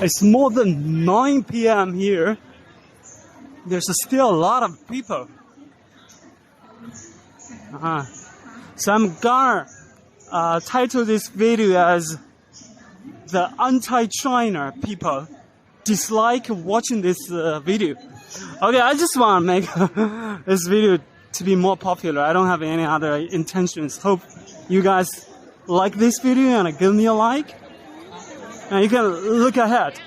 It's more than 9 p.m. here. There's still a lot of people. So I'm gonna title this video as the anti-China people dislike watching this video. Okay, I just want to make this video to be more popular. I don't have any other intentions. Hope you guys like this video and give me a like. And you can look ahead.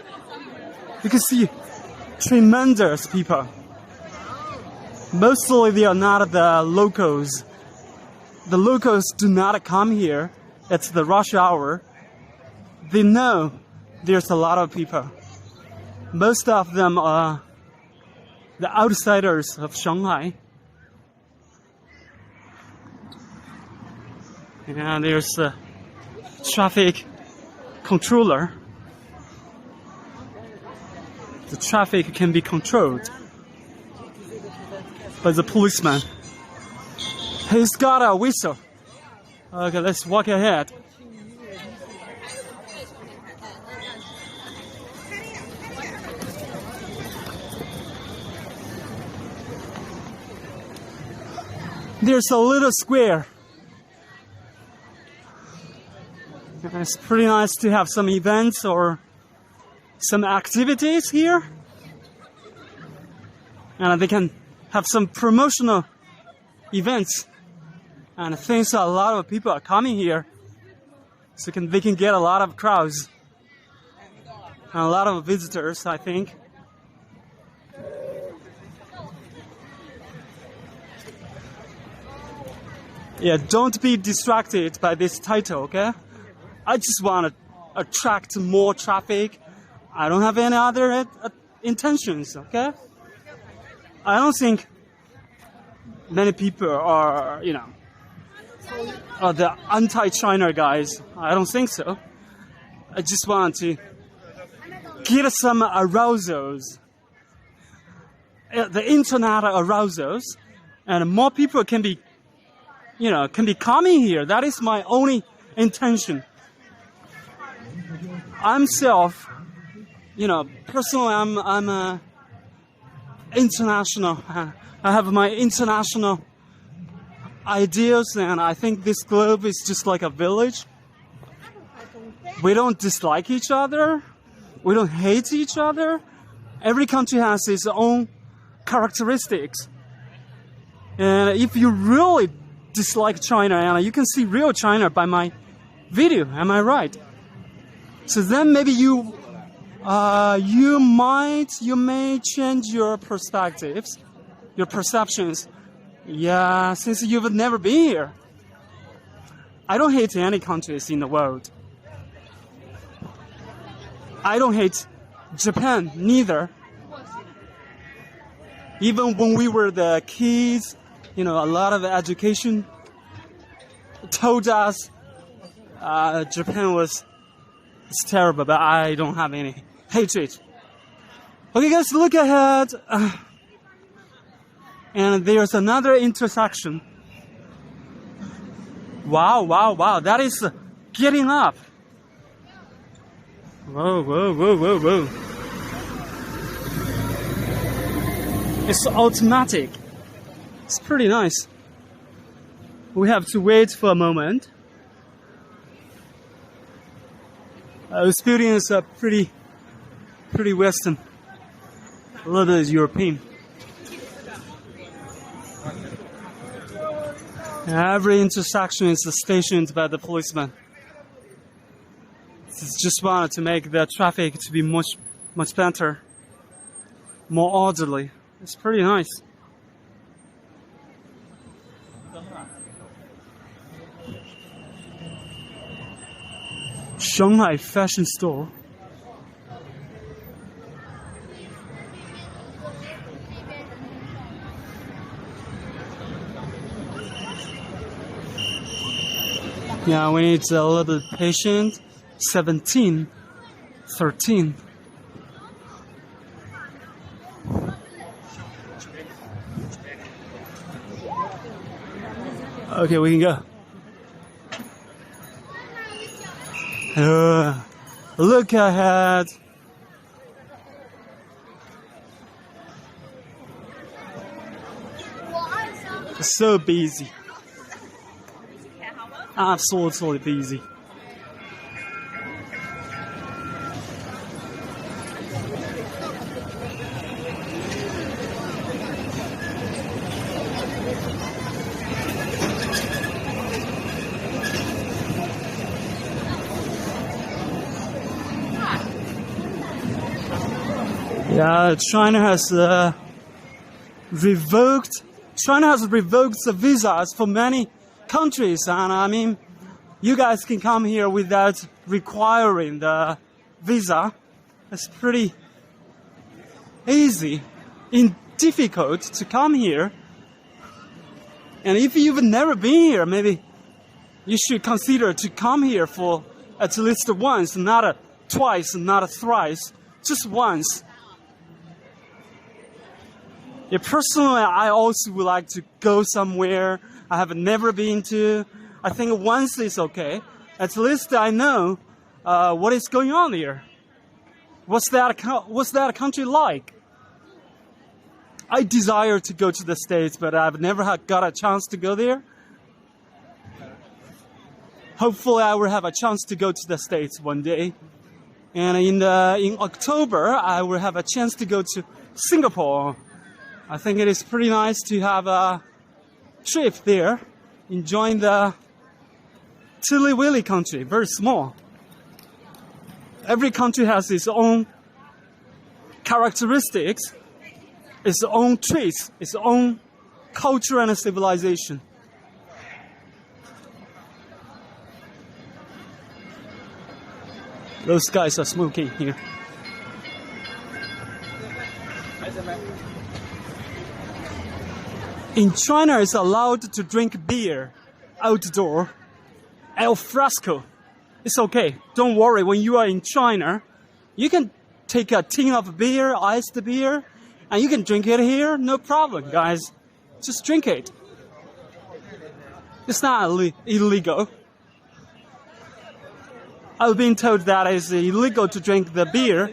You can see tremendous people. Mostly they are not the locals. The locals do not come here. It's the rush hour. They know there's a lot of people. Most of them are the outsiders of Shanghai. And there's a traffic controller. The traffic can be controlled by the policeman. He's got a whistle. Okay, let's walk ahead. There's a little square. It's pretty nice to have some events or some activities here. And they can have some promotional events. And since a lot of people are coming here, so they can get a lot of crowds. And a lot of visitors, I think. Yeah, don't be distracted by this title, okay? I just want to attract more traffic. I don't have any other intentions, okay? I don't think many people are, are the anti-China guys. I don't think so. I just want to get some arousals. The internet arousals. And more people can be coming here. That is my only intention. Personally, I'm international. I have my international ideals, and I think this globe is just like a village. We don't dislike each other. We don't hate each other. Every country has its own characteristics. And if you really dislike China, and you can see real China by my video, am I right? So then maybe you may change your perspectives, your perceptions. Yeah, since you've never been here. I don't hate any countries in the world. I don't hate Japan neither. Even when we were the kids, a lot of education told us Japan was terrible, but I don't have any hatred. Okay, guys, look ahead. And there's another intersection. Wow. That is getting up. Whoa. It's automatic. It's pretty nice. We have to wait for a moment. This building is pretty Western, a little bit European. Every intersection is stationed by the policeman. Just wanted to make the traffic to be much better, more orderly. It's pretty nice. Shanghai fashion store. Yeah, we need a little bit patient. 17, 13. Okay, we can go. Look ahead. So busy. Absolutely busy. Yeah, China has revoked the visas for many countries, and I mean, you guys can come here without requiring the visa. It's pretty easy and difficult to come here. And if you've never been here, maybe you should consider to come here for at least once, not twice, not thrice, just once. Yeah, personally, I also would like to go somewhere I have never been to. I think once is okay. At least I know what is going on here. What's that country like? I desire to go to the States, but I've never got a chance to go there. Hopefully, I will have a chance to go to the States one day. And in October, I will have a chance to go to Singapore. I think it is pretty nice to have a trip there, enjoying the Tilly Willy country, very small. Every country has its own characteristics, its own traits, its own culture and civilization. Those guys are smoking here. In China, it's allowed to drink beer outdoor, al fresco. It's okay. Don't worry. When you are in China, you can take a tin of beer, iced beer, and you can drink it here. No problem, guys. Just drink it. It's not illegal. I've been told that it's illegal to drink beer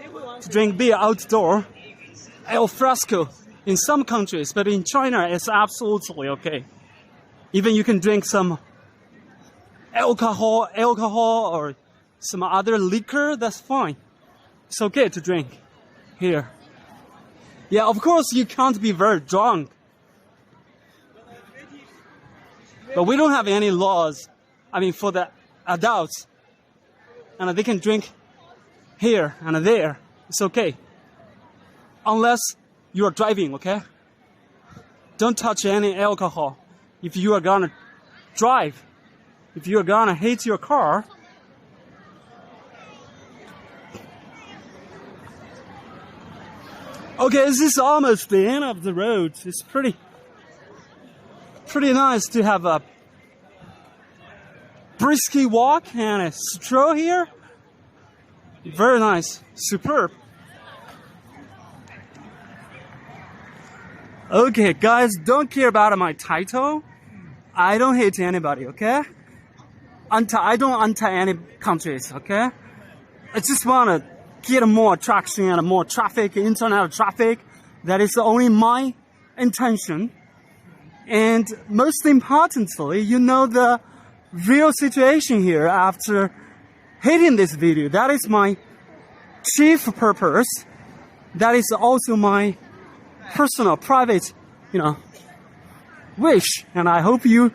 outdoor, al fresco, in some countries, but in China, it's absolutely okay. Even you can drink some alcohol or some other liquor, that's fine. It's okay to drink here. Yeah, of course, you can't be very drunk. But we don't have any laws, for the adults. And they can drink here and there. It's okay. Unless you are driving, okay? Don't touch any alcohol. If you are gonna drive, if you are gonna hit your car, okay, this is almost the end of the road. It's pretty nice to have a brisk walk and a stroll here. Very nice, superb. Okay, guys, don't care about my title. I don't hate anybody, okay? I don't enter any countries, okay? I just want to get more traction and more traffic, internet traffic. That is only my intention. And most importantly, you know the real situation here after hitting this video. That is my chief purpose. That is also my personal, private, wish. And I hope you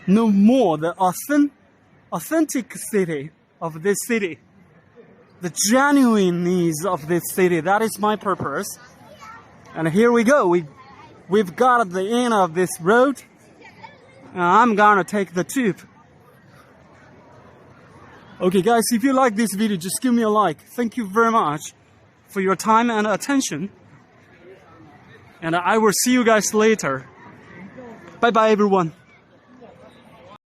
know more the authenticity of this city, the genuine needs of this city. That is my purpose. And here we go. We've got the end of this road. And I'm gonna take the tube. Okay, guys, if you like this video, just give me a like. Thank you very much for your time and attention. And I will see you guys later. Bye-bye, everyone.